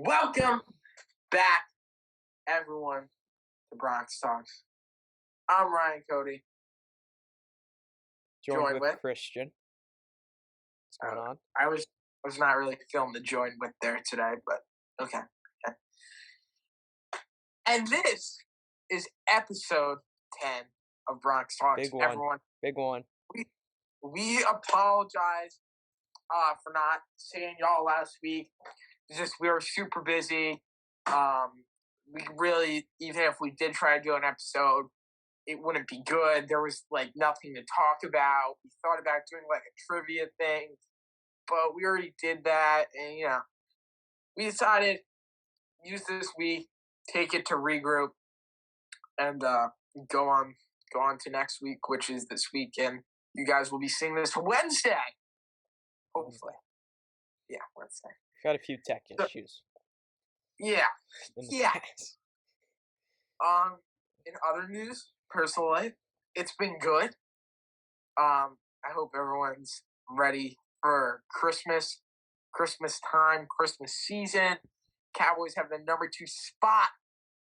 Welcome back, everyone, to Bronx Talks. I'm Ryan Cody. Joined with Christian. What's going on? I was not really feeling the joined with there today, but okay. And this is episode 10 of Bronx Talks. Big one. Everyone, Big one. We apologize for not seeing y'all last week. It's just we were super busy. We really, even if we did try to do an episode, it wouldn't be good. There was nothing to talk about. We thought about doing a trivia thing, but we already did that, and we decided use this week, take it to regroup, and go on to next week, which is this weekend. You guys will be seeing this Wednesday, hopefully. Yeah, Wednesday. Got a few tech issues. Yeah. In other news, personal life, it's been good. I hope everyone's ready for Christmas time, Christmas season. Cowboys have the number 2 spot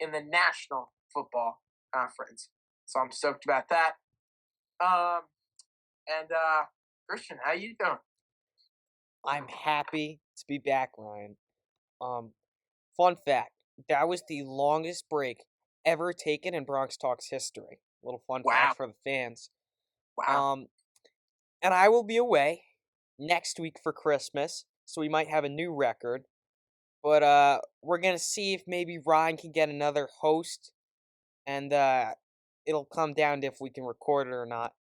in the National Football Conference, so I'm stoked about that. Christian, how you doing? I'm happy to be back, Ryan. Fun fact, that was the longest break ever taken in Bronx Talks history. Little fun fact for the fans. Wow. And I will be away next week for Christmas, so we might have a new record. But we're gonna see if maybe Ryan can get another host, and it'll come down to if we can record it or not.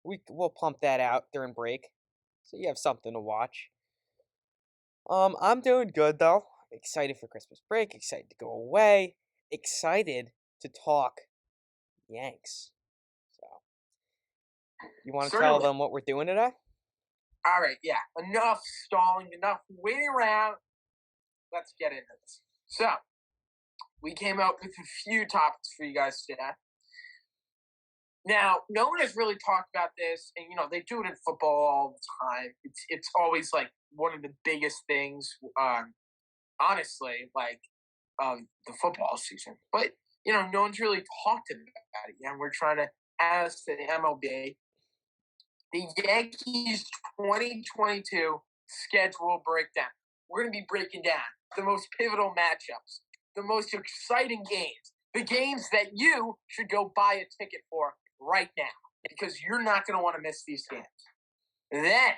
We'll pump that out during break, so you have something to watch. I'm doing good though. Excited for Christmas break. Excited to go away. Excited to talk Yanks. So, you want to tell them what we're doing today? All right, yeah. Enough stalling. Enough waiting around. Let's get into this. So, we came up with a few topics for you guys today. Now, no one has really talked about this, and they do it in football all the time. It's always one of the biggest things, honestly, the football season. But no one's really talked about it, and we're trying to ask the MLB, the Yankees 2022 schedule breakdown. We're going to be breaking down the most pivotal matchups, the most exciting games, the games that you should go buy a ticket for right now, because you're not going to want to miss these games. Then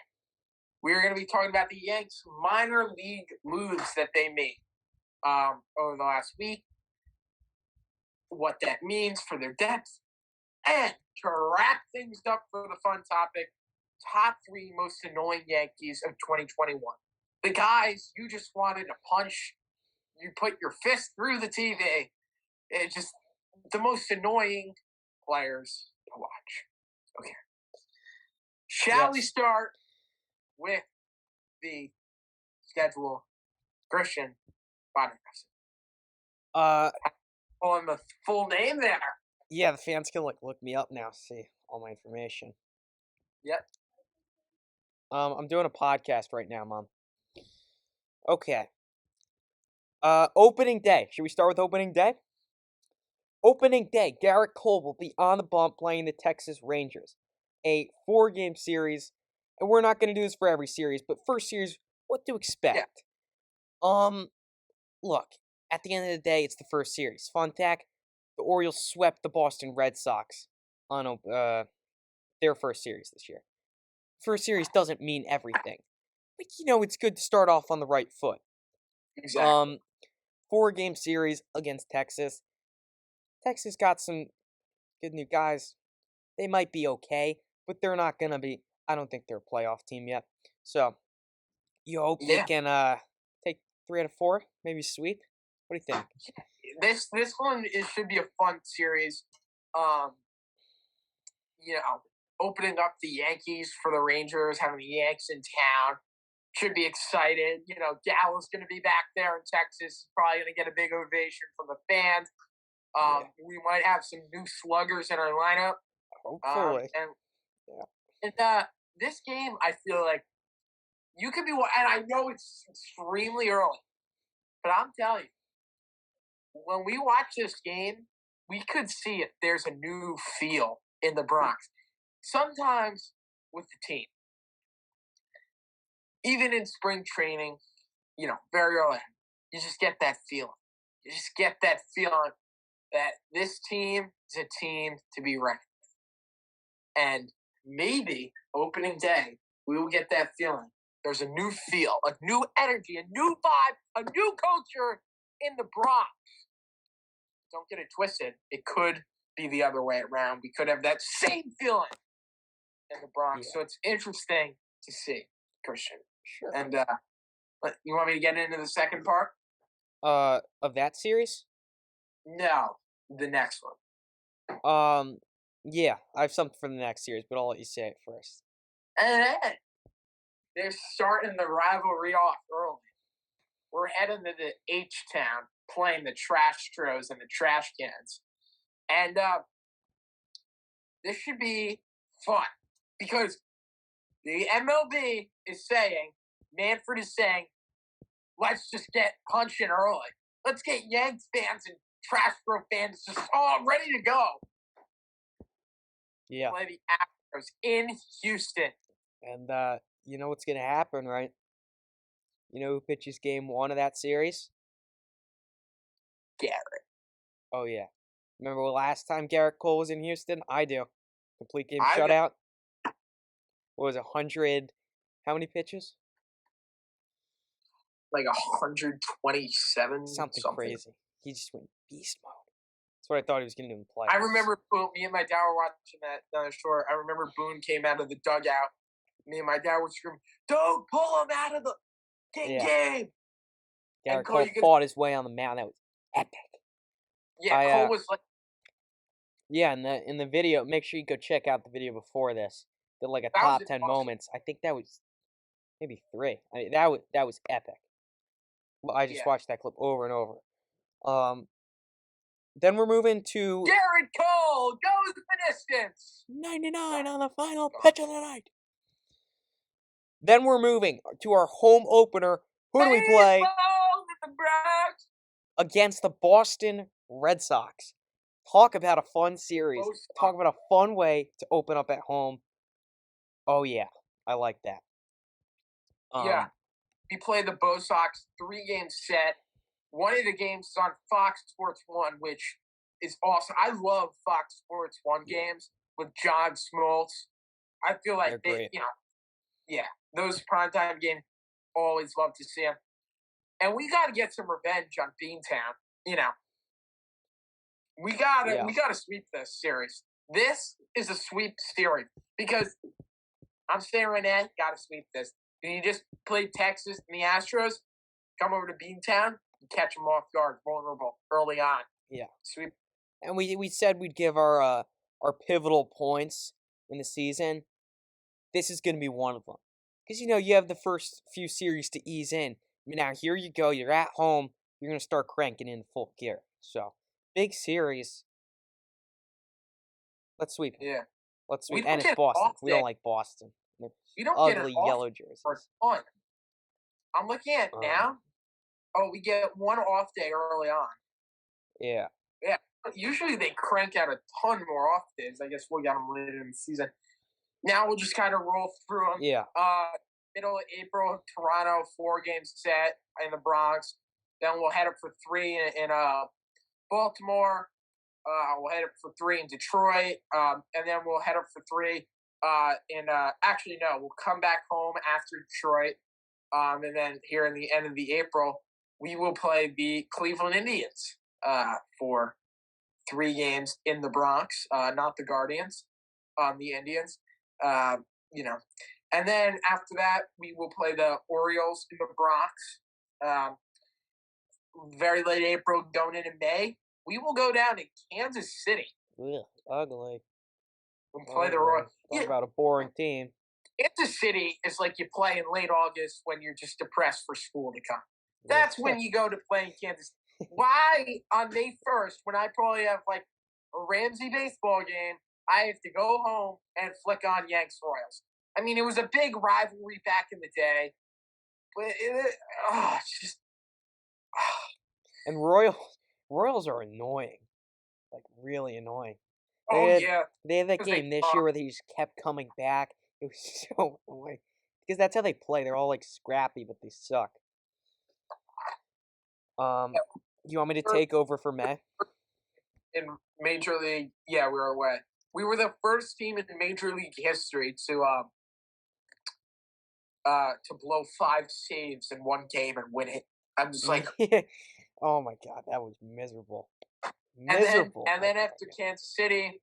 we're going to be talking about the Yanks' minor league moves that they made over the last week, what that means for their depth, and to wrap things up for the fun topic, top 3 most annoying Yankees of 2021. The guys you just wanted to punch, you put your fist through the TV. It's just the most annoying players to watch. Okay. Shall we start with the schedule? Christian, on the full name there. Yeah, the fans can look me up now, see all my information. Yep. I'm doing a podcast right now, Mom. Okay. Opening day. Should we start with opening day? Opening day, Garrett Cole will be on the bump playing the Texas Rangers. A 4-game series, and we're not going to do this for every series, but first series, what to expect? Yeah. Look, at the end of the day, it's the first series. Fun fact, the Orioles swept the Boston Red Sox on their first series this year. First series doesn't mean everything, but it's good to start off on the right foot. Exactly. 4-game series against Texas. Texas got some good new guys. They might be okay, but they're not going to be. I don't think they're a playoff team yet. So, you hope they can take 3 out of 4, maybe sweep. What do you think? This one should be a fun series. Opening up the Yankees for the Rangers, having the Yanks in town. Should be excited. Gallo's going to be back there in Texas. Probably going to get a big ovation from the fans. We might have some new sluggers in our lineup. Hopefully. This game, I feel like you could be, and I know it's extremely early, But I'm telling you, when we watch this game, we could see if there's a new feel in the Bronx. Sometimes with the team, even in spring training, very early, you just get that feeling. You just get that feeling that this team is a team to be reckoned with. And maybe opening day, we will get that feeling. There's a new feel, a new energy, a new vibe, a new culture in the Bronx. Don't get it twisted. It could be the other way around. We could have that same feeling in the Bronx. Yeah. So it's interesting to see, Christian. Sure. And you want me to get into the second part? Of that series? No, the next one. Yeah, I have something for the next series, but I'll let you say it first. And then they're starting the rivalry off early. We're heading to the H-Town, playing the trash tros and the trash cans. And this should be fun because the MLB is saying, Manfred is saying, let's just get punching early. Let's get Yanks fans and trash tro fans just all ready to go. Yeah. Play the Astros in Houston. And you know what's gonna happen, right? You know who pitches game 1 of that series? Garrett. Oh yeah. Remember last time Garrett Cole was in Houston? I do. Complete game I do. shutout. What was it, 100? How many pitches? Like 127. Something crazy. He just went beast mode. That's what I thought he was gonna do in playoffs. I remember Boone, me and my dad were watching that down the shore. I remember Boone came out of the dugout. Me and my dad were screaming, "Don't pull him out of the game!" Garrett Cole fought his way on the mound. That was epic. Yeah, Cole was like, yeah, in the video, make sure you go check out the video before this. Did like a top 10 moments. I think that was maybe 3. I mean, that was epic. Well, I just watched that clip over and over. Then we're moving to Garrett Cole goes the distance. 99 on the final pitch of the night. Then we're moving to our home opener. Who do we play? Against the Boston Red Sox. Talk about a fun series. Talk about a fun way to open up at home. Oh yeah, I like that. Yeah, we play the Bo Sox 3-game set. One of the games is on Fox Sports 1, which is awesome. I love Fox Sports 1 games with John Smoltz. I feel like those primetime games, always love to see them. And we got to get some revenge on Beantown. We gotta sweep this series. This is a sweep series because I'm saying right now, gotta sweep this. You just played Texas and the Astros, come over to Beantown, and catch them off guard, vulnerable early on. Yeah, sweep. And we said we'd give our pivotal points in the season. This is gonna be one of them because you have the first few series to ease in. Now here you go. You're at home. You're gonna start cranking in full gear. So big series. Let's sweep. Yeah. Let's sweep. And it's Boston. We don't like Boston. We don't ugly get yellow jerseys. I'm looking at now. Oh, we get one off day early on. Yeah. Yeah. Usually they crank out a ton more off days. I guess we'll get them later in the season. Now we'll just kind of roll through them. Yeah. Middle of April, Toronto, 4-game set in the Bronx. Then we'll head up for 3 in Baltimore. We'll head up for 3 in Detroit. And then we'll head up for 3 we'll come back home after Detroit. And then here in the end of the April, we will play the Cleveland Indians for 3 games in the Bronx, not the Guardians, the Indians. And then after that, we will play the Orioles in the Bronx. Very late April, going into May, we will go down to Kansas City. Ugh, ugly. We'll play the Royals. Talk about a boring team. Kansas City is like you play in late August when you're just depressed for school to come. That's when you go to play in Kansas. Why on May 1st, when I probably have like a Ramsey baseball game, I have to go home and flick on Yanks Royals? I mean, it was a big rivalry back in the day, but And Royals are annoying, like really annoying. Oh yeah, They had that because they game this year where they just kept coming back. It was so annoying because that's how they play. They're all like scrappy, but they suck. You want me to take over for May? in Major League. Yeah, we were away. We were the first team in Major League history to blow 5 saves in one game and win it. I'm just like, Oh my god, that was miserable. and then Miserable. after Kansas City,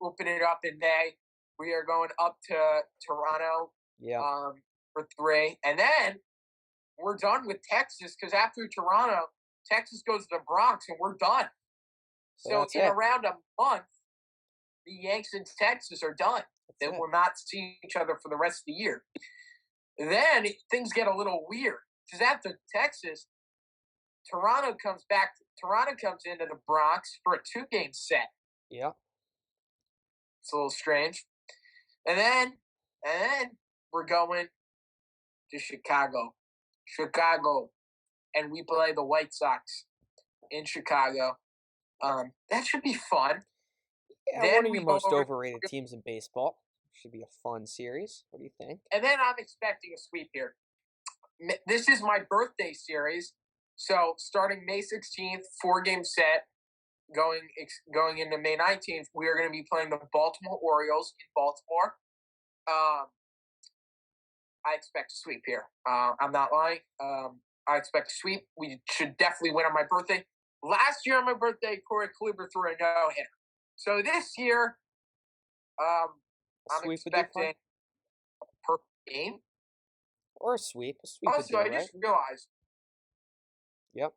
open it up in May. We are going up to Toronto Yeah. for 3, and then we're done with Texas because after Toronto, Texas goes to the Bronx and we're done. So in around a month, the Yanks and Texas are done. They will not see each other for the rest of the year. Then things get a little weird because after Texas, Toronto comes into the Bronx for a 2-game set. Yeah. It's a little strange. And then we're going to Chicago. And we play the White Sox in Chicago. That should be fun. Yeah, then one of your most overrated teams in baseball. Should be a fun series. What do you think? And then I'm expecting a sweep here. This is my birthday series. So starting May 16th, 4-game set, going into May 19th, we are going to be playing the Baltimore Orioles in Baltimore. I expect a sweep here. I'm not lying. I expect a sweep. We should definitely win on my birthday. Last year on my birthday, Corey Kluber threw a no-hitter. So this year, I'm expecting a perfect game. Or a sweep. A sweep also, I just realized. Yep.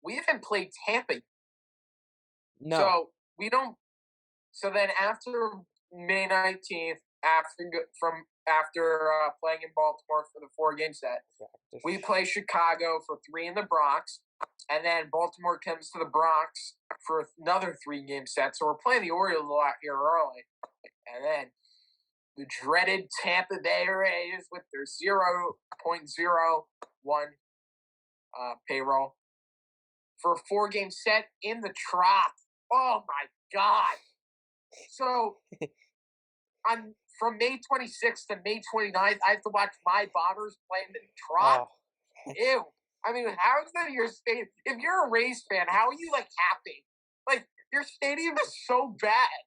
We haven't played Tampa. No. So we don't. So then after May 19th, after playing in Baltimore for the 4-game set, we play Chicago for 3 in the Bronx, and then Baltimore comes to the Bronx for another 3-game set. So we're playing the Orioles a lot here early, and then the dreaded Tampa Bay Rays with their 0.01 payroll for a 4-game set in the Trop. Oh my God! So from May 26th to May 29th, I have to watch my Bombers play in the Trop. Oh. Ew. I mean, how is that your stadium? If you're a Rays fan, how are you happy? Your stadium is so bad.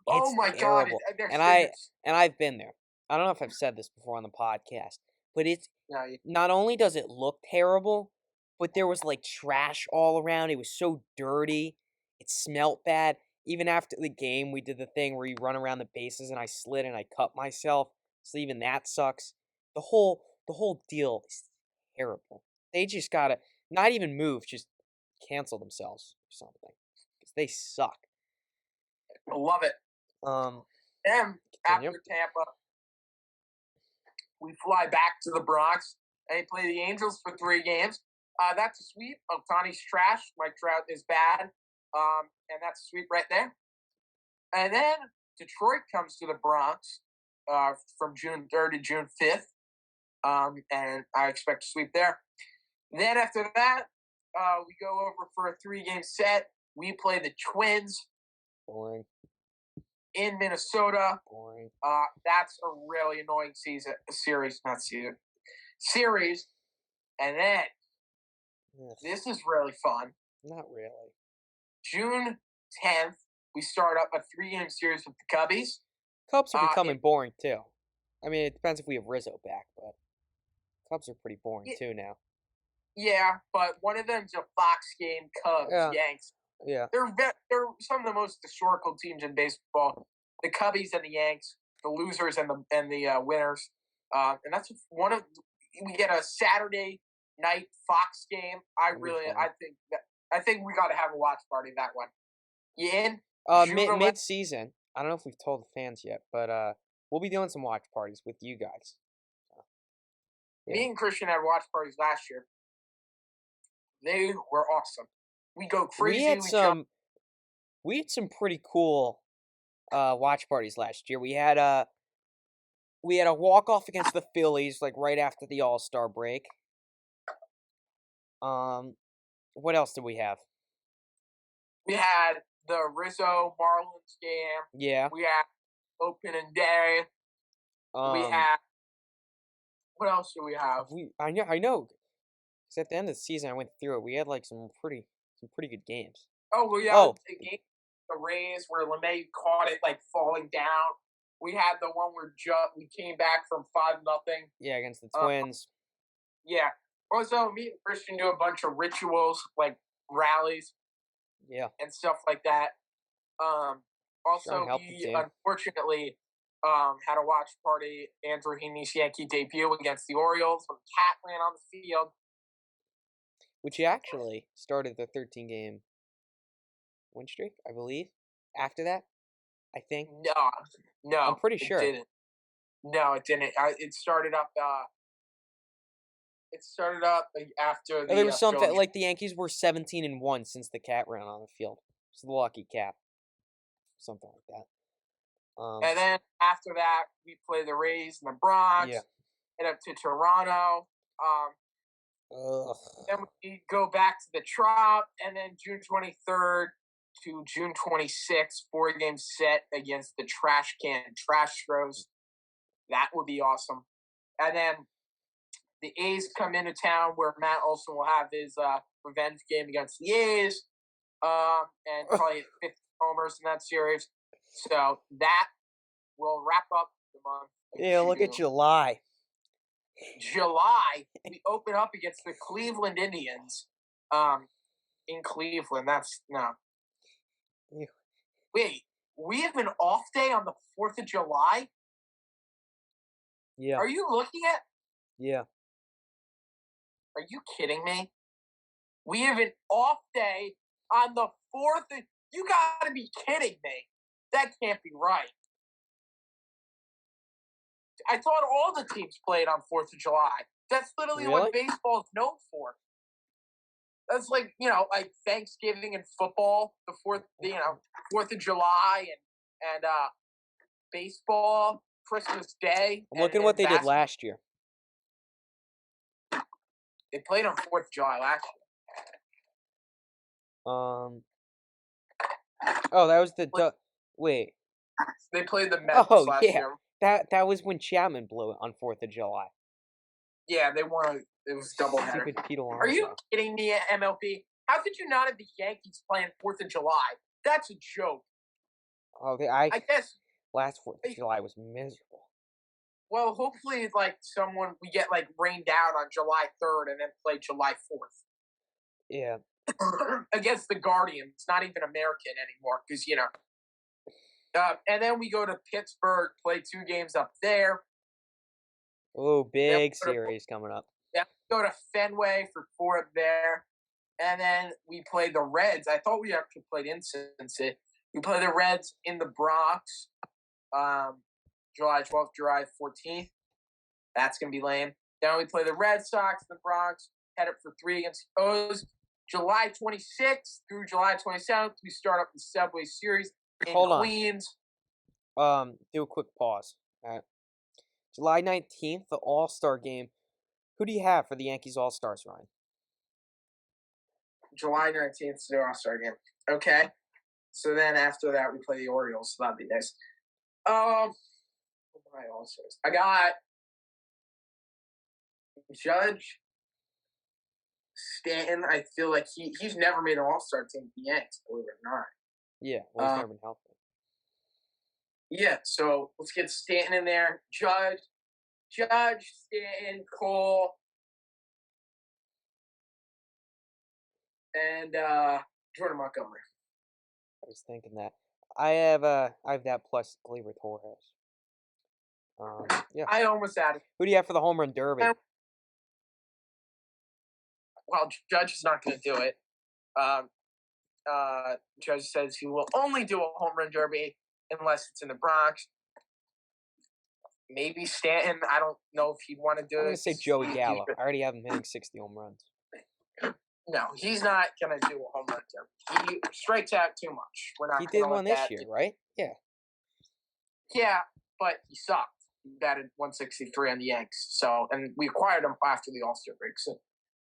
Oh my terrible. God! And I've been there. I don't know if I've said this before on the podcast, but it's not only does it look terrible, but there was trash all around. It was so dirty. It smelled bad. Even after the game, we did the thing where you run around the bases and I slid and I cut myself. So even that sucks. The whole deal is terrible. They just gotta not even move, just cancel themselves or something. Because they suck. I love it. And after Tampa, we fly back to the Bronx and play the Angels for 3 games. That's a sweep. Ohtani's trash. Mike Trout is bad. And that's a sweep right there. And then Detroit comes to the Bronx from June 3rd to June 5th. And I expect a sweep there. Then after that, we go over for a 3-game set. We play the Twins. Boring. In Minnesota. Boring. That's a really annoying series. And then this is really fun. Not really. June 10th, we start up a 3-game series with the Cubbies. Cubs are becoming boring too. I mean, it depends if we have Rizzo back, but Cubs are pretty boring too now. Yeah, but one of them's a Fox game. Cubs, Yanks. Yeah, they're some of the most historical teams in baseball. The Cubbies and the Yanks, the losers and the winners. And that's we get a Saturday night Fox game. I think we got to have a watch party that one. You in? Mid-season. I don't know if we've told the fans yet, but we'll be doing some watch parties with you guys. Me and Christian had watch parties last year. They were awesome. We go crazy. We had some pretty cool watch parties last year. We had a walk-off against the Phillies right after the All-Star break. What else do we have? We had the Rizzo Marlins game. Yeah. We had opening day. We had what else do we have? I know. Because at the end of the season, I went through it. We had like some pretty good games. Oh, we had the game, the Rays where LeMay caught it like falling down. We had the one where we came back from 5-0. Yeah, against the Twins. Yeah. Also, me and Christian do a bunch of rituals like rallies. Yeah. And stuff like that. Also, we unfortunately had a watch party Andrew Heaney's Yankee debut against the Orioles when the cat ran on the field. Which actually started the 13-game win streak, I believe. After that, I think. No. I'm pretty sure. It didn't. No, it didn't. It started up. After the. There was something like the Yankees were 17-1 since the cat ran on the field. It's the lucky cat. Something like that. And then after that, we play the Rays in the Bronx. Yeah. Head up to Toronto. Then we go back to the Trop, and then June 23rd to June 26th, 4-game set against the Trash Can Trastros. That would be awesome. And then the A's come into town where Matt Olson will have his revenge game against the A's, and probably 50 homers in that series. So that will wrap up the month. Yeah, look at July. We open up against the Cleveland Indians in Cleveland. That's no. Yeah. Wait, we have an off day on the 4th of July? Yeah. Are you looking at? Yeah. Are you kidding me? We have an off day on the 4th. You gotta be kidding me. That can't be right. I thought all the teams played on 4th of July. That's literally what baseball is known for. That's like, like Thanksgiving and football, the 4th of July and baseball, Christmas Day. I'm looking at what they did last year. They played on 4th of July last year. That was the wait. They played the Mets last year. That was when Chapman blew it on 4th of July. Yeah, they won. It was doubleheader. Are you kidding me, MLB? How could you not have the Yankees playing 4th of July? That's a joke. Oh, I guess last 4th of July was miserable. Well, hopefully, we get rained out on July 3rd and then play July 4th. Yeah. Against the Guardians, not even American anymore, because and then we go to Pittsburgh, play 2 games up there. Oh, big series coming up. Yeah, go to Fenway for 4 up there. And then we play the Reds. I thought we actually played in Cincy. We play the Reds in the Bronx, July 12th, July 14th. That's going to be lame. Then we play the Red Sox in the Bronx, head up for 3 against the O's. July 26th through July 27th, we start up the Subway Series in Queens. Do a quick pause. All right. July 19th, the All-Star game. Who do you have for the Yankees All-Stars, Ryan? July 19th, the All-Star game. Okay. So then after that, we play the Orioles. So that'd be nice. My All-Stars. I got Judge, Stanton. I feel like he's never made an All-Star team with the Yankees, believe it or not. Yeah, well, he's never been healthy. Yeah, so let's get Stanton in there. Judge, Stanton, Cole, and Jordan Montgomery. I was thinking that. I have that plus Gleyber Torres. Yeah. I almost added. Who do you have for the home run derby? Well, Judge is not going to do it. Judge says he will only do a home run derby unless it's in the Bronx. Maybe Stanton. I don't know if he'd want to do it. I'm going to say Joey Gallo. I already have him hitting 60 home runs. No, he's not going to do a home run derby. He strikes out too much. We're not. He did one this year, right? Yeah. Yeah, but he sucked. He batted 163 on the Yanks. So, and we acquired him after the All-Star break. So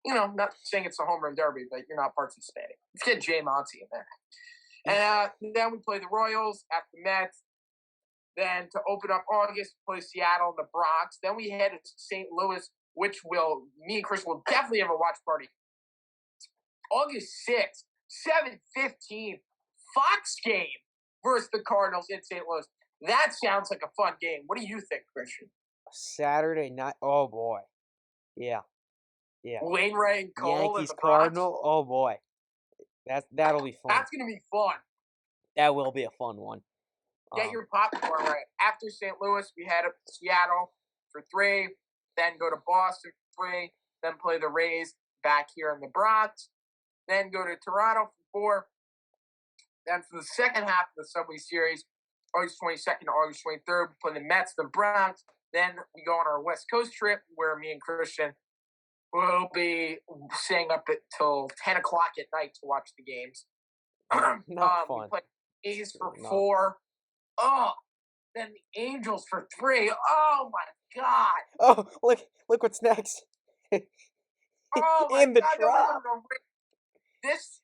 not saying it's a home run derby, but you're not participating. Let's get Jay Monty in there. And then we play the Royals at the Mets. Then to open up August, we play Seattle in the Bronx. Then we head to St. Louis, which me and Chris will definitely have a watch party. August 6th, 7:15, Fox game versus the Cardinals in St. Louis. That sounds like a fun game. What do you think, Christian? Saturday night. Oh boy. Yeah. Yeah. Wainwright and Cole Yankees in the Cardinal. Oh boy. That'll be fun. That's gonna be fun. That will be a fun one. Get your popcorn right. After St. Louis, we head up to Seattle for 3, then go to Boston for 3, then play the Rays back here in the Bronx, then go to Toronto for 4. Then for the second half of the Subway Series, August 22nd to August 23rd, we play the Mets, the Bronx. Then we go on our West Coast trip where me and Christian will be staying up until 10 o'clock at night to watch the games. Not fun. We play A's for 4. Oh, then the Angels for 3. Oh my God! Oh, look what's next. Oh my in the God! drop. This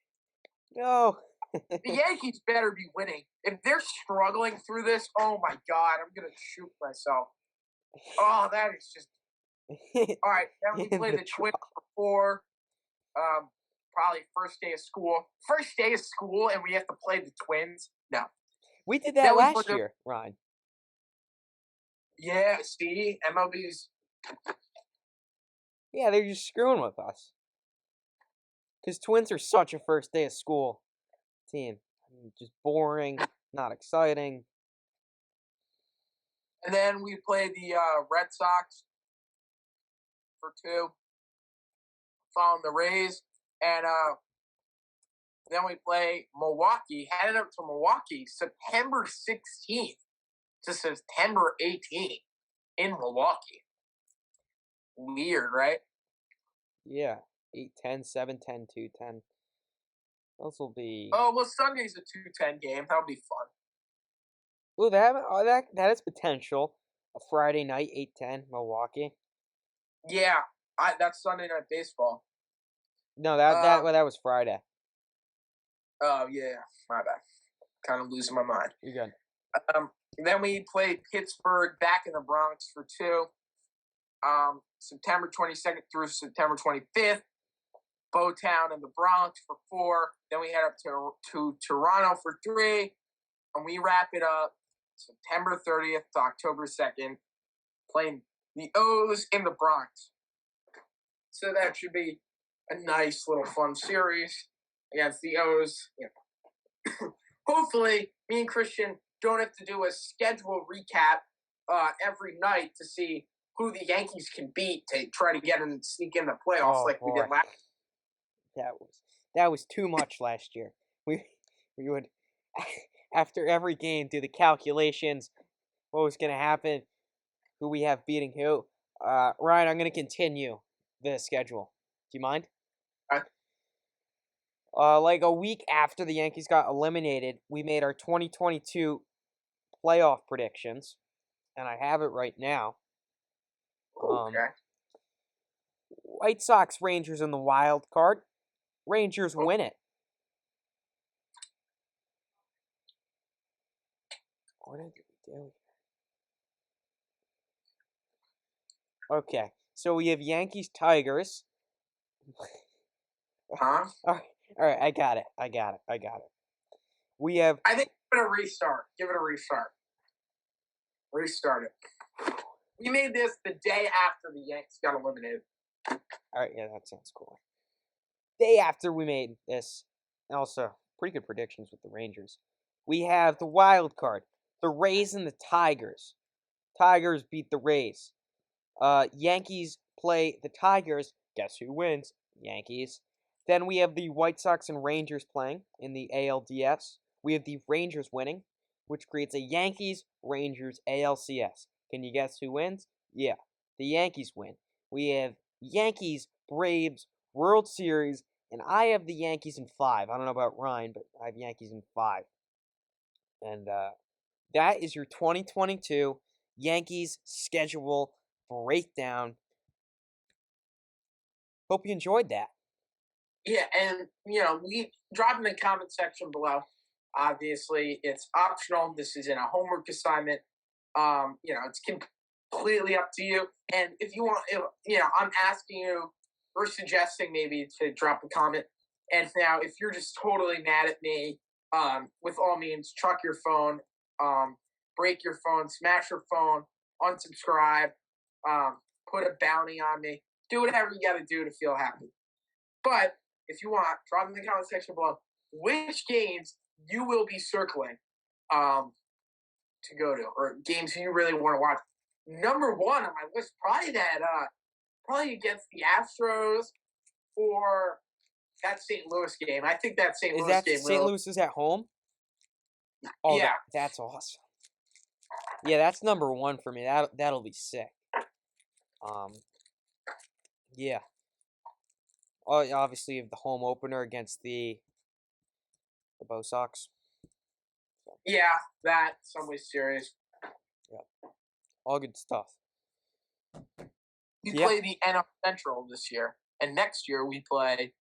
No. the Yankees better be winning. If they're struggling through this, oh my God, I'm gonna shoot myself. Oh, that is just all right. Then we play the Twins for 4. Probably first day of school. First day of school, and we have to play the Twins. No. We did that last year, Ryan. Yeah, see, MLB's. Yeah, they're just screwing with us. Because Twins are such a first day of school team. Just boring, not exciting. And then we play the Red Sox for 2, following the Rays. And then we play Milwaukee, headed up to Milwaukee September 16th to September 18th in Milwaukee. Weird, right? Yeah. 8-10, 7-10, 2-10. Those will be. Oh, well, Sunday's a 2:10 game. That'll be fun. Ooh, that is potential. A Friday night, 8-10, Milwaukee. Yeah, that's Sunday Night Baseball. No, that was Friday. Oh, yeah, my bad. Kind of losing my mind. You're good. Then we played Pittsburgh back in the Bronx for 2. September 22nd through September 25th. Bowtown in the Bronx for 4. Then we head up to Toronto for 3. And we wrap it up September 30th to October 2nd, playing the O's in the Bronx. So that should be a nice little fun series against the O's. Hopefully, me and Christian don't have to do a schedule recap every night to see who the Yankees can beat to try to get and sneak in the playoffs we did last. That was too much last year. We would after every game do the calculations, what was going to happen, who we have beating who. Ryan, I'm going to continue the schedule. Do you mind? Like a week after the Yankees got eliminated, we made our 2022 playoff predictions, and I have it right now. Okay. White Sox, Rangers in the wild card. Rangers win it. What did we do? Okay, so we have Yankees, Tigers. Huh? All right, I got it. We have. I think give it a restart. Restart it. We made this the day after the Yankees got eliminated. All right, yeah, that sounds cool. Day after we made this, also pretty good predictions with the Rangers. We have the wild card, the Rays and the Tigers. Tigers beat the Rays. Yankees play the Tigers. Guess who wins? Yankees. Then we have the White Sox and Rangers playing in the ALDS. We have the Rangers winning, which creates a Yankees-Rangers ALCS. Can you guess who wins? Yeah, the Yankees win. We have Yankees, Braves, World Series, and I have the Yankees in 5. I don't know about Ryan, but I have Yankees in 5. And that is your 2022 Yankees schedule breakdown. Hope you enjoyed that. Yeah, and we drop in the comment section below. Obviously, it's optional. This isn't a homework assignment. It's completely up to you. And if you want, I'm asking you or suggesting maybe to drop a comment. And now, if you're just totally mad at me, with all means, chuck your phone, break your phone, smash your phone, unsubscribe, put a bounty on me. Do whatever you got to do to feel happy. But if you want, drop in the comment section below which games you will be circling to go to, or games you really want to watch. Number one on my list, probably against the Astros or that St. Louis game. I think that St. Louis game. St. Louis is at home? Oh, yeah, that's awesome. Yeah, that's number one for me. That'll be sick. Yeah. Oh, obviously, you have the home opener against the Bo Sox. So. Yeah, that Subway Series. Yeah, all good stuff. We play the NL Central this year, and next year we play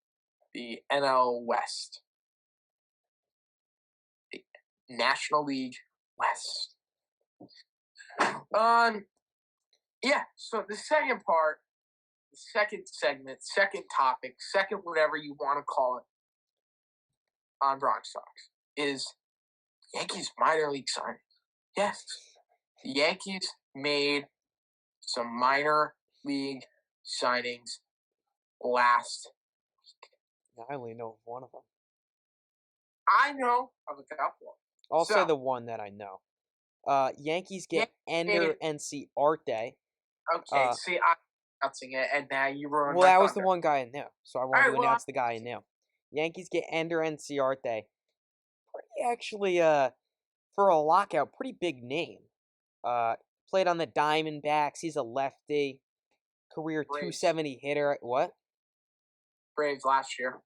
the NL West, the National League West. Yeah. So the second part, the second segment, second topic, second whatever you want to call it, on Bronx Talks is Yankees minor league signing. Yes, the Yankees made some minor league signings last week. I only know of one of them. I know of a couple. I'll say the one that I know. Yankees get Ender Enciarte. Okay, see, I'm announcing it, and now you ruined. Well, that was the one guy in there, so I wanted to announce the guy in there. Yankees get Ender Enciarte. Pretty actually, for a lockout, pretty big name. Played on the Diamondbacks. He's a lefty. Career Braves. 270 hitter. What? Braves last year.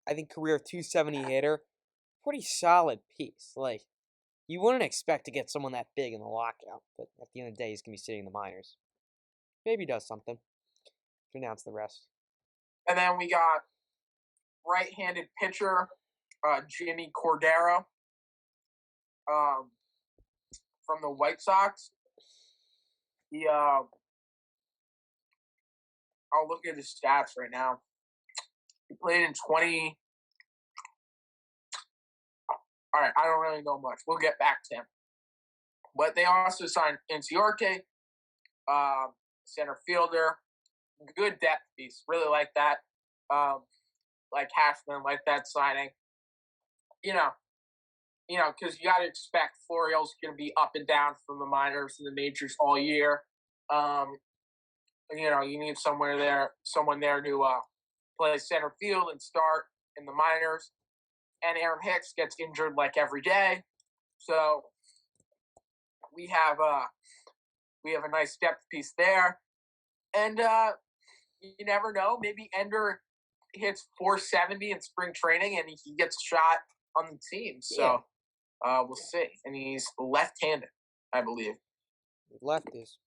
I think career 270 hitter. Pretty solid piece. Like, you wouldn't expect to get someone that big in the lockout, but at the end of the day, he's going to be sitting in the minors. Maybe he does something. To announce the rest. And then we got right-handed pitcher Jimmy Cordero from the White Sox. I'll look at his stats right now. He played in 20. All right, I don't really know much. We'll get back to him. But they also signed Enciarte, center fielder. Good depth piece. Really like that. Like Cashman, like that signing. Because you got to expect Florial's going to be up and down from the minors and the majors all year. You need someone there to play center field and start in the minors. And Aaron Hicks gets injured like every day, so we have a nice depth piece there. And you never know, maybe Ender hits 470 in spring training and he gets a shot on the team. So we'll see. And he's left-handed, I believe. Lefties.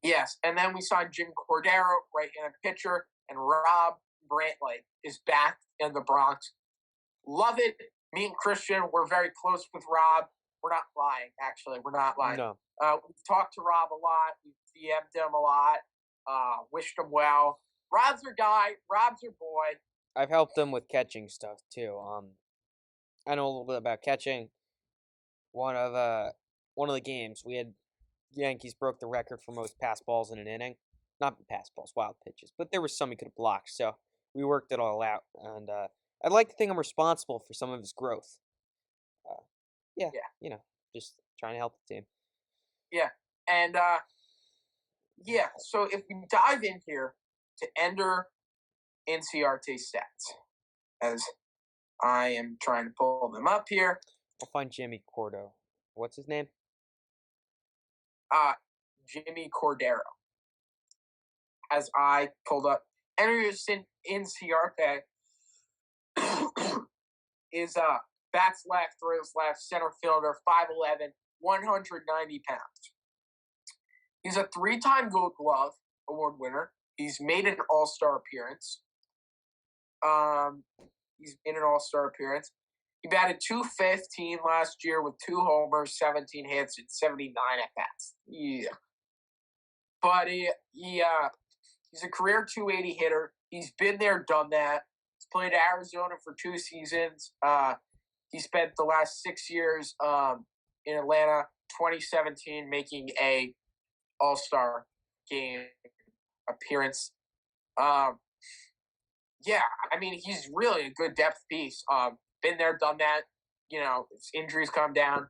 Yes, and then we signed Jim Cordero, right-handed pitcher, and Rob Brantley is back in the Bronx. Love it. Me and Christian, we're very close with Rob. We're not lying, actually. We're not lying. No. We've talked to Rob a lot. We've DM'd him a lot. Wished him well. Rob's our guy. Rob's our boy. I've helped him with catching stuff, too. I know a little bit about catching. One of the games, we had Yankees broke the record for most pass balls in an inning. Not pass balls, wild pitches. But there was some he could have blocked, so we worked it all out. And I'd like to think I'm responsible for some of his growth. Just trying to help the team. Yeah, and so if we dive in here to Ender Enciarte stats, as I am trying to pull them up here. I'll find Jimmy Cordero. What's his name? Jimmy Cordero. As I pulled up, Ender Enciarte is bats left, throws left, center fielder, 5'11", 190 pounds. He's a 3-time Gold Glove. award winner. He's made an All-Star appearance. He's made an All-Star appearance. He batted .215 last year with 2 homers, 17 hits, and 79 at bats. Yeah, but he's a career .280 hitter. He's been there, done that. He's played Arizona for 2 seasons. He spent the last 6 years in Atlanta. 2017, making a All-Star game appearance. Yeah, I mean, he's really a good depth piece. Been there, done that. You know, if injuries come down,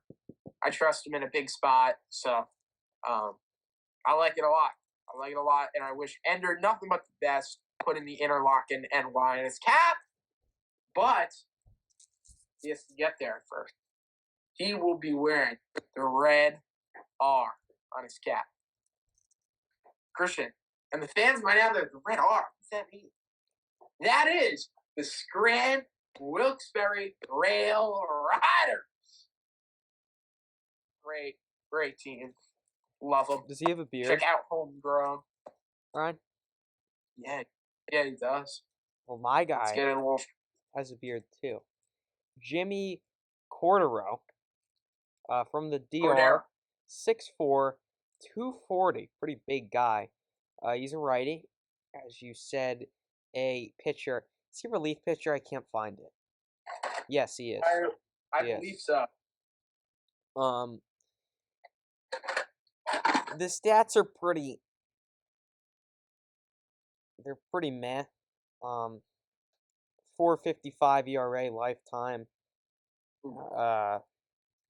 I trust him in a big spot. So, I like it a lot. I like it a lot, and I wish Ender nothing but the best. Put in the interlocking NY in his cap, but he has to get there first. He will be wearing the red R on his cap. Christian, and the fans might have the red R. What does that mean? That is the Scranton Wilkes-Barre Rail Riders. Great team. Love them. Does he have a beard? Check out Homegrown. Ryan? Yeah, he does. Well, my Let's guy get in a little. has a beard too. Jimmy Cordero from the DR, 6'4", 240, pretty big guy. He's a righty, as you said, a pitcher. Is he a relief pitcher? I can't find it. Yes, he is. I believe so. The stats are pretty. They're pretty meh. 4.55 ERA lifetime.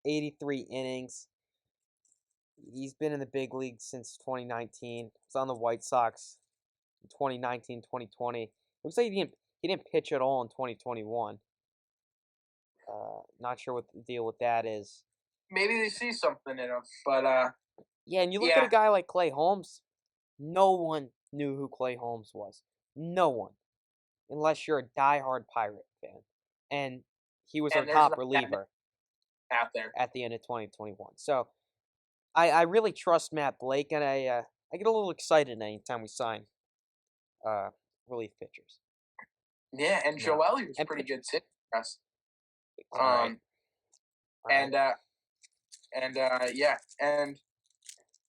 83 innings. He's been in the big league since 2019. He's on the White Sox in 2019, 2020. Looks like he didn't pitch at all in 2021. Not sure what the deal with that is. Maybe they see something in him, but yeah, and you look at a guy like Clay Holmes. No one knew who Clay Holmes was. No one, unless you're a diehard Pirate fan, and he was our top reliever out there at the end of 2021. So I really trust Matt Blake, and I get a little excited anytime we sign relief pitchers. Yeah, and Joely was pretty good too for us. And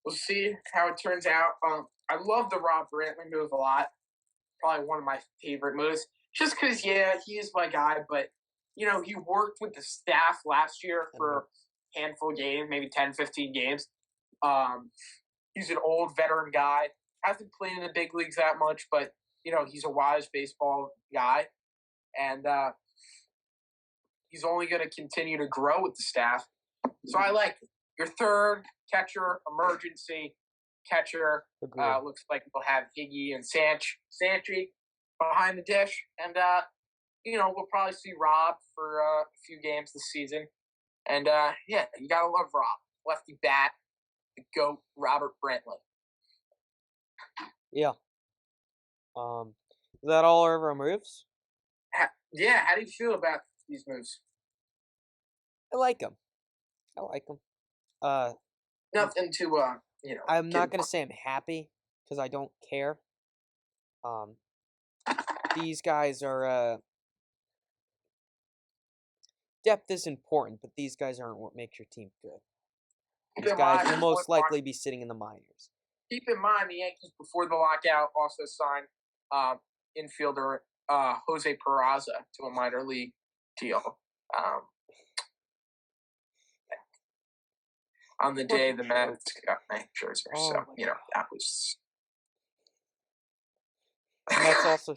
we'll see how it turns out. I love the Rob Brantley move a lot. Probably one of my favorite moves. Just because, he is my guy, but, he worked with the staff last year for a handful of games, maybe 10, 15 games. He's an old veteran guy. Hasn't played in the big leagues that much, but, he's a wise baseball guy. And he's only going to continue to grow with the staff. So I like it. Your third catcher, emergency catcher. Looks like we'll have Higgy and Sanchi behind the dish. And, we'll probably see Rob for a few games this season. And, you got to love Rob. Lefty bat, the GOAT, Robert Brantley. Yeah. Is that all of our moves? How do you feel about these moves? I like them. Nothing to, I'm not going to say I'm happy, because I don't care. These guys are, depth is important, but these guys aren't what makes your team good. These guys will most likely be sitting in the minors. Keep in mind, the Yankees, before the lockout, also signed infielder Jose Peraza to a minor league deal. On the day the Mets got Max Scherzer. So, that was... The Mets also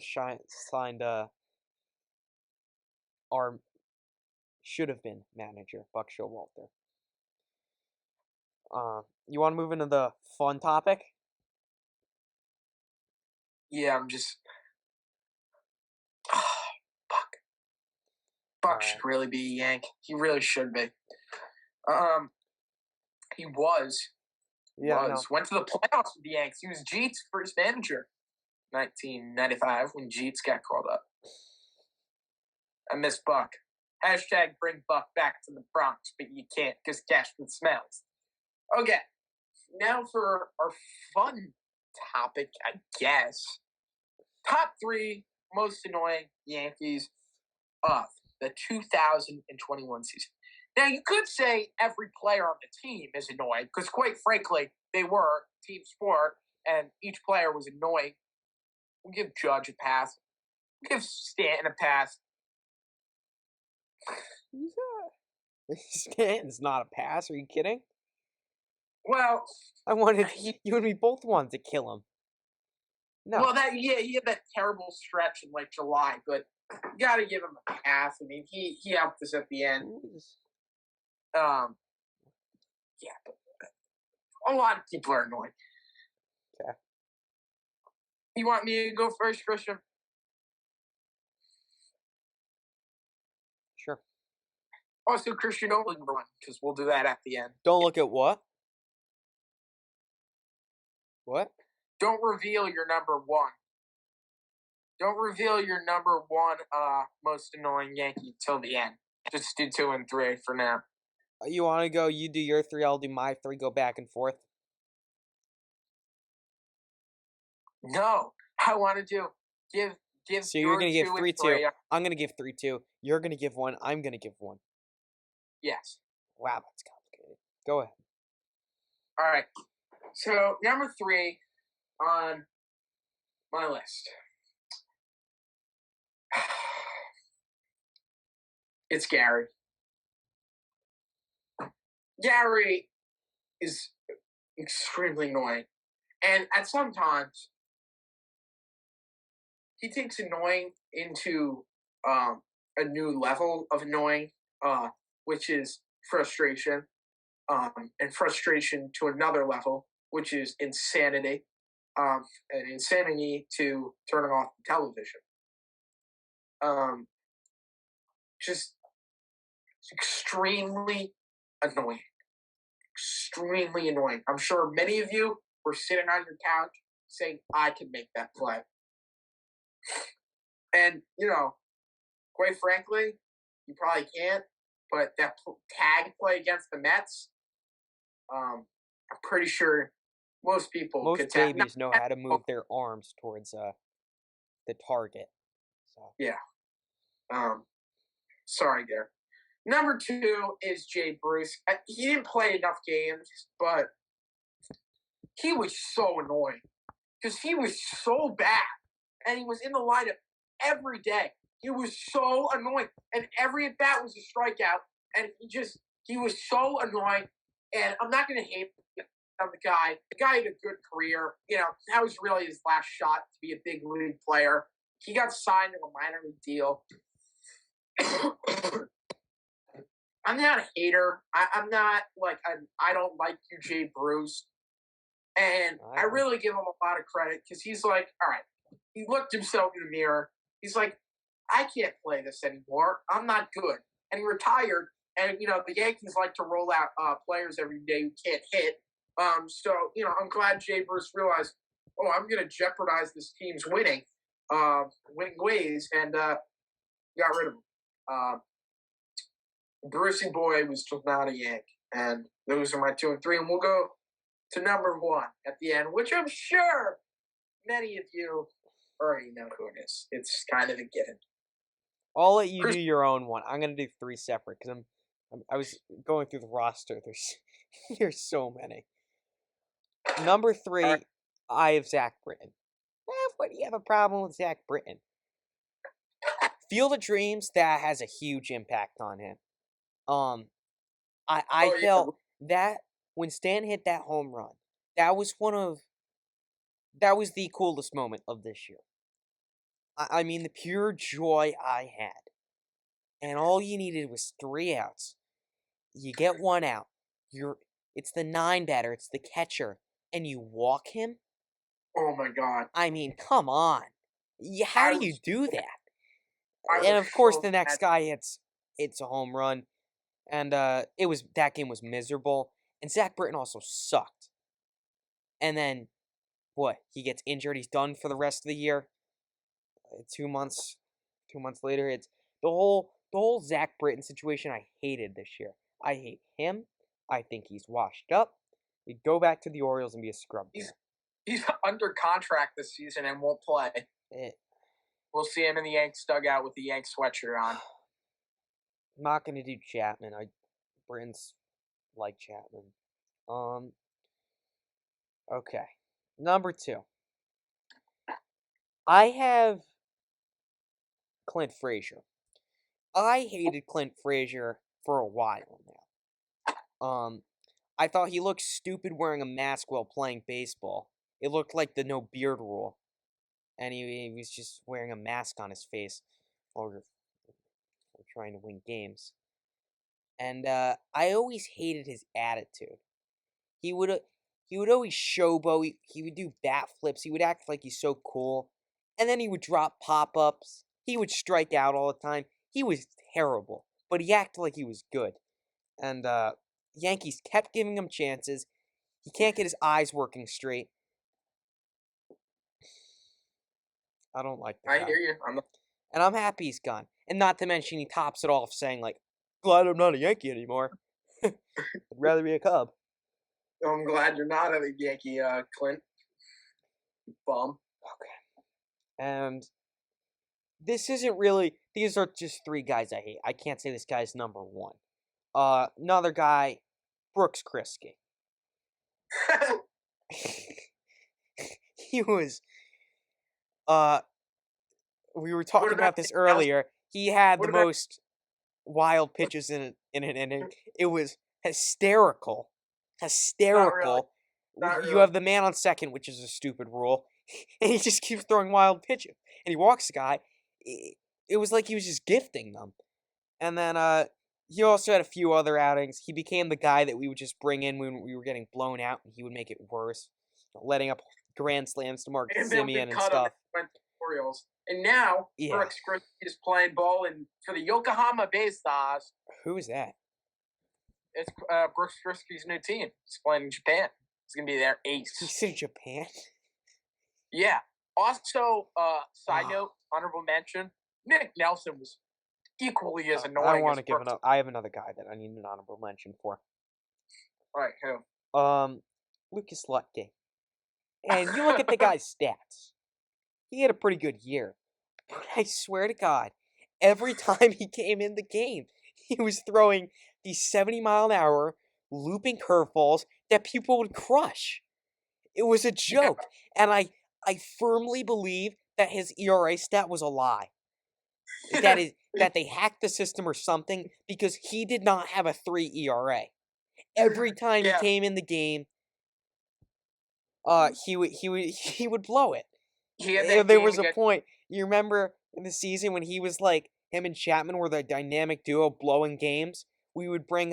signed our should-have-been manager, Buck Showalter. You want to move into the fun topic? Yeah, I'm just... Buck should really be a Yank. He really should be. He was. Went to the playoffs with the Yanks. He was Jeet's first manager. 1995 when Jeets got called up. I miss Buck. Hashtag bring Buck back to the Bronx, but you can't because Cashman smells. Okay, now for our fun topic, I guess. Top 3 most annoying Yankees of the 2021 season. Now, you could say every player on the team is annoying because, quite frankly, they were team sport and each player was annoying. We'll give Judge a pass. We'll give Stanton a pass. Stanton's not a pass. Are you kidding? Well, you and me both wanted to kill him. No. Well, he had that terrible stretch in like July, but you got to give him a pass. I mean, he helped us at the end. Yeah, but a lot of people are annoying. Okay. You want me to go first, Christian? Sure. Also, Christian, don't look number 1 because we'll do that at the end. Don't look at what? What? Don't reveal your number 1. Don't reveal your number 1 most annoying Yankee till the end. Just do 2 and 3 for now. You want to go? You do your 3, I'll do my 3. Go back and forth. No, I want to do give. So you're gonna give 3-2. I'm gonna give 3-2. You're gonna give 1. I'm gonna give 1. Yes. Wow, that's complicated. Go ahead. All right. So number 3 on my list. It's Gary. Gary is extremely annoying. And at some times, he takes annoying into a new level of annoying, which is frustration, and frustration to another level, which is insanity, and insanity to turning off the television. Just extremely annoying. Extremely annoying. I'm sure many of you were sitting on your couch saying, I can make that play. And, quite frankly, you probably can't, but that tag play against the Mets, I'm pretty sure most people most babies know how to move their arms towards the target. So. Yeah. Sorry there. Number 2 is Jay Bruce. He didn't play enough games, but he was so annoying because he was so bad, and he was in the lineup every day. He was so annoying, and every at bat was a strikeout, and he was so annoying. And I'm not going to hate on the guy. The guy had a good career. That was really his last shot to be a big league player. He got signed to a minor league deal. I'm not a hater. I'm not I don't like you, Jay Bruce. And I really give him a lot of credit because he's like, all right, he looked himself in the mirror. He's like, I can't play this anymore. I'm not good. And he retired. And, the Yankees like to roll out players every day who can't hit. So, I'm glad Jay Bruce realized, I'm going to jeopardize this team's winning ways, and got rid of him. Brucey Boy was just not a Yank. And those are my 2 and 3. And we'll go to number 1 at the end, which I'm sure many of you already know who it is. It's kind of a given. I'll let you do your own one. I'm gonna do 3 separate because I was going through the roster. There's so many. Number 3, I have Zach Britton. What do you have a problem with Zach Britton? Field of Dreams, that has a huge impact on him. I felt that when Stan hit that home run, that was the coolest moment of this year. I mean, the pure joy I had. And all you needed was 3 outs. You get 1 out. It's the 9 batter, it's the catcher, and you walk him? Oh my God. I mean, come on. How do you do that? And of course, the next guy hits a home run. And that game was miserable. And Zach Britton also sucked. And then, he gets injured. He's done for the rest of the year. 2 months later, it's the whole Zach Britton situation I hated this year. I hate him. I think he's washed up. He'd go back to the Orioles and be a scrub. He's under contract this season and won't play. We'll see him in the Yanks dugout with the Yanks sweatshirt on. I'm not gonna do Chapman. Brins like Chapman. Okay. Number 2. I have Clint Frazier. I hated Clint Frazier for a while now. I thought he looked stupid wearing a mask while playing baseball. It looked like the no beard rule. And he was just wearing a mask on his face while we're trying to win games. And I always hated his attitude. He would always showboat. He would do bat flips. He would act like he's so cool. And then he would drop pop-ups. He would strike out all the time. He was terrible. But he acted like he was good. And Yankees kept giving him chances. He can't get his eyes working straight. I don't like the guy. I hear you. And I'm happy he's gone. And not to mention he tops it off saying, like, glad I'm not a Yankee anymore. I'd rather be a Cub. I'm glad you're not a Yankee, Clint. Bum. Okay. And this isn't really... These are just 3 guys I hate. I can't say this guy's number 1. Another guy, Brooks Kriske. He was... we were talking about this earlier. He had the most wild pitches in an inning. It was hysterical. Hysterical. Not really. You have the man on second, which is a stupid rule, and he just keeps throwing wild pitches. And he walks the guy. It was like he was just gifting them. And then he also had a few other outings. He became the guy that we would just bring in when we were getting blown out, and he would make it worse, letting up grand slams to Mark Simeon and stuff. Orioles. And now Brooks Kriske is playing ball for the Yokohama Bay Stars. Who is that? It's Brooks Kriske's new team. He's playing in Japan. He's gonna be their ace. He's in Japan. Yeah. Also, side note, honorable mention: Nick Nelson was equally as annoying. I want to give I have another guy that I need an honorable mention for. All right, who? Lucas Luetge. And you look at the guy's stats. He had a pretty good year. But I swear to God, every time he came in the game, he was throwing these 70-mile-an-hour looping curveballs that people would crush. It was a joke. And I firmly believe that his ERA stat was a lie. That they hacked the system or something, because he did not have a 3 ERA. Every time he came in the game, he would blow it. There was a point, you remember in the season when he was like, him and Chapman were the dynamic duo blowing games? We would bring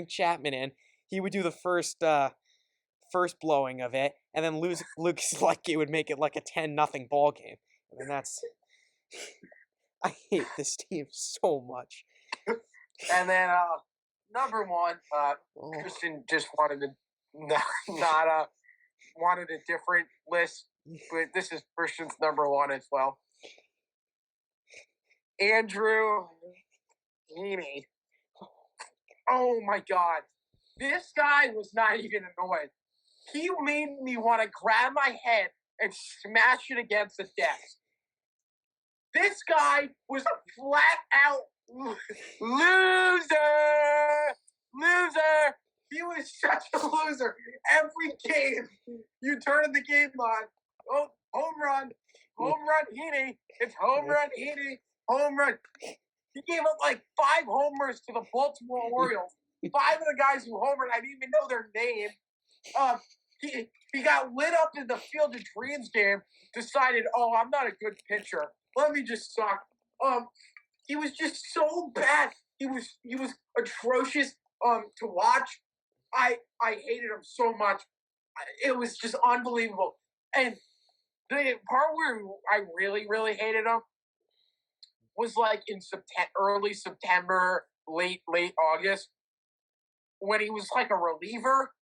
Chapman in. He would do the first blowing of it, and then Lucas Luetge would make it like a 10-0 ball game. And that's... I hate this team so much. And then number 1, Christian just wanted to wanted a different list, but this is Christian's number 1 as well. Andrew Heaney. Oh my God. This guy was not even annoying. He made me want to grab my head and smash it against the desk. This guy was a flat-out loser. He was such a loser. Every game, you turn the game on. Oh, home run, Heaney. It's home run, Heaney. Home run. He gave up like 5 homers to the Baltimore Orioles. 5 of the guys who homered, I didn't even know their name. He got lit up in the Field of Dreams game. Decided, I'm not a good pitcher. Let me just suck. He was just so bad. He was atrocious to watch. I hated him so much. It was just unbelievable. And the part where I really, really hated him was like in early September, late August, when he was like a reliever.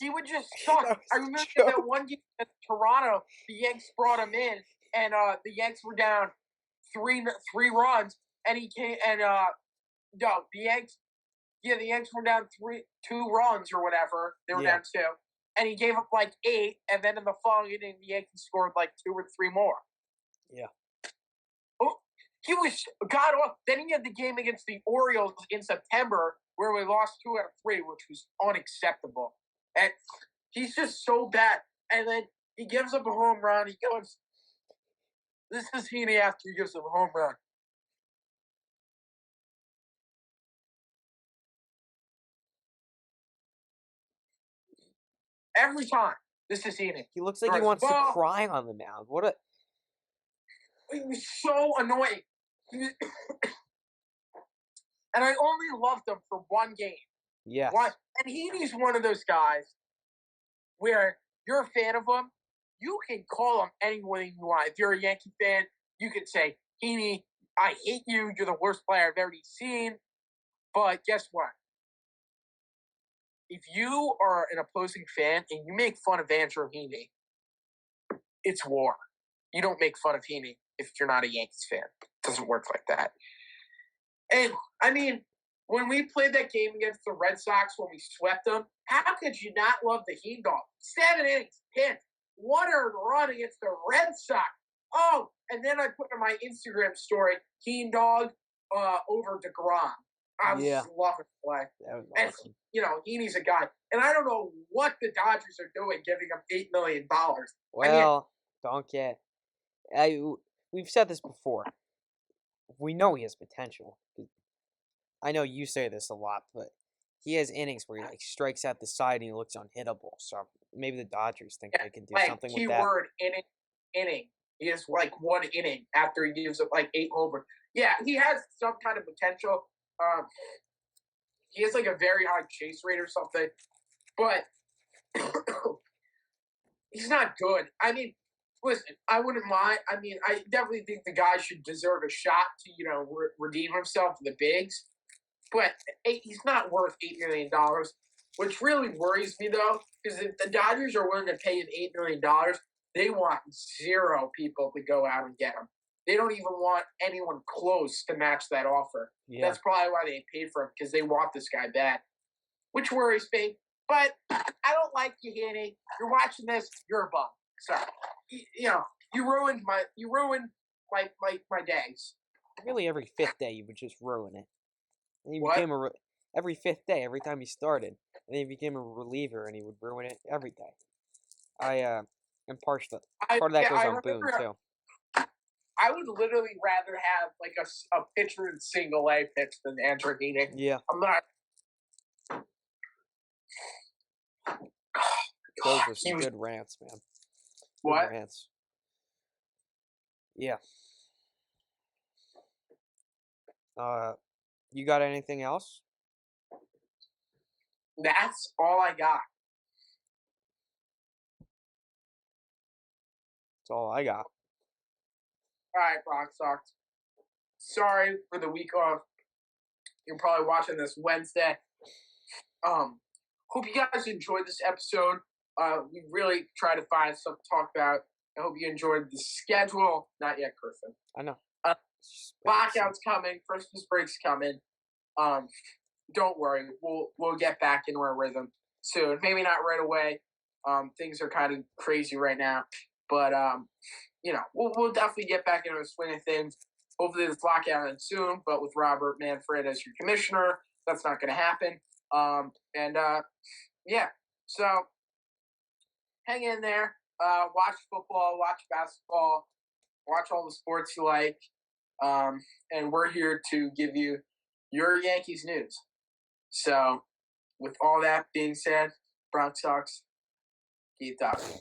He would just suck. I remember that one game at Toronto, the Yanks brought him in, and the Yanks were down three runs, and he came and the Yanks were down 2 runs or whatever. They were down 2, and he gave up like 8, and then in the following inning, the Yankees scored like 2 or 3 more. Yeah. Oh, he was god off. Then he had the game against the Orioles in September where we lost 2 out of 3, which was unacceptable. And he's just so bad. And then he gives up a home run. He goes, this is Heaney after he gives up a home run. Every time. This is Heaney. He looks like he wants to cry on the mound. What a... He was so annoying. And I only loved him for one game. Yes. And Heaney's one of those guys where you're a fan of him, you can call him anyone you want. If you're a Yankee fan, you can say, Heaney, I hate you. You're the worst player I've ever seen. But guess what? If you are an opposing fan and you make fun of Andrew Heaney, it's war. You don't make fun of Heaney if you're not a Yankees fan. It doesn't work like that. And, I mean, when we played that game against the Red Sox when we swept them, how could you not love the Hean Dog? 7 innings, hit, 1 earned run against the Red Sox. Oh, and then I put in my Instagram story, Hean Dog over DeGrom. I was just loving the play. That was and, awesome. You know, Heaney's a guy. And I don't know what the Dodgers are doing giving him $8 million. Well, don't get... we've said this before. We know he has potential. I know you say this a lot, but he has innings where he like strikes out the side and he looks unhittable. So maybe the Dodgers think they can do something with that. Keyword inning. He has like 1 inning after he gives up like 8 homers. Yeah, he has some kind of potential. He has like a very high chase rate or something, but he's not good. I mean, listen, I wouldn't mind. I mean, I definitely think the guy should deserve a shot to, you know, redeem himself in the bigs. But he's not worth $8 million, which really worries me, though, because if the Dodgers are willing to pay him $8 million, they want 0 people to go out and get him. They don't even want anyone close to match that offer. Yeah. That's probably why they paid for him, because they want this guy bad, which worries me. But I don't like you, Heaney. You're watching this, you're a bum. Sorry. You know, you ruined my days. Really, every 5th day you would just ruin it. And he became every 5th day, every time he started, and then he became a reliever, and he would ruin it every day. I am partial. Part of that goes on Boone too. I would literally rather have like a pitcher in single A pitch than Andrew Heaney. Yeah, I'm not. Those were some good rants, man. What? Good rants. Yeah. You got anything else? That's all I got. That's all I got. All right, Bronx Sox. Sorry for the week off. You're probably watching this Wednesday. Hope you guys enjoyed this episode. We really try to find stuff to talk about. I hope you enjoyed the schedule. Not yet, Griffin. I know. Blackout's coming. Christmas break's coming. Don't worry. We'll get back into our rhythm soon. Maybe not right away. Things are kind of crazy right now, but you know, we'll definitely get back into the swing of things. Hopefully this lockout ends soon, but with Robert Manfred as your commissioner, that's not going to happen. Yeah. So hang in there. Watch football. Watch basketball. Watch all the sports you like. And we're here to give you your Yankees news. So, with all that being said, Bronx Sox, keep talking.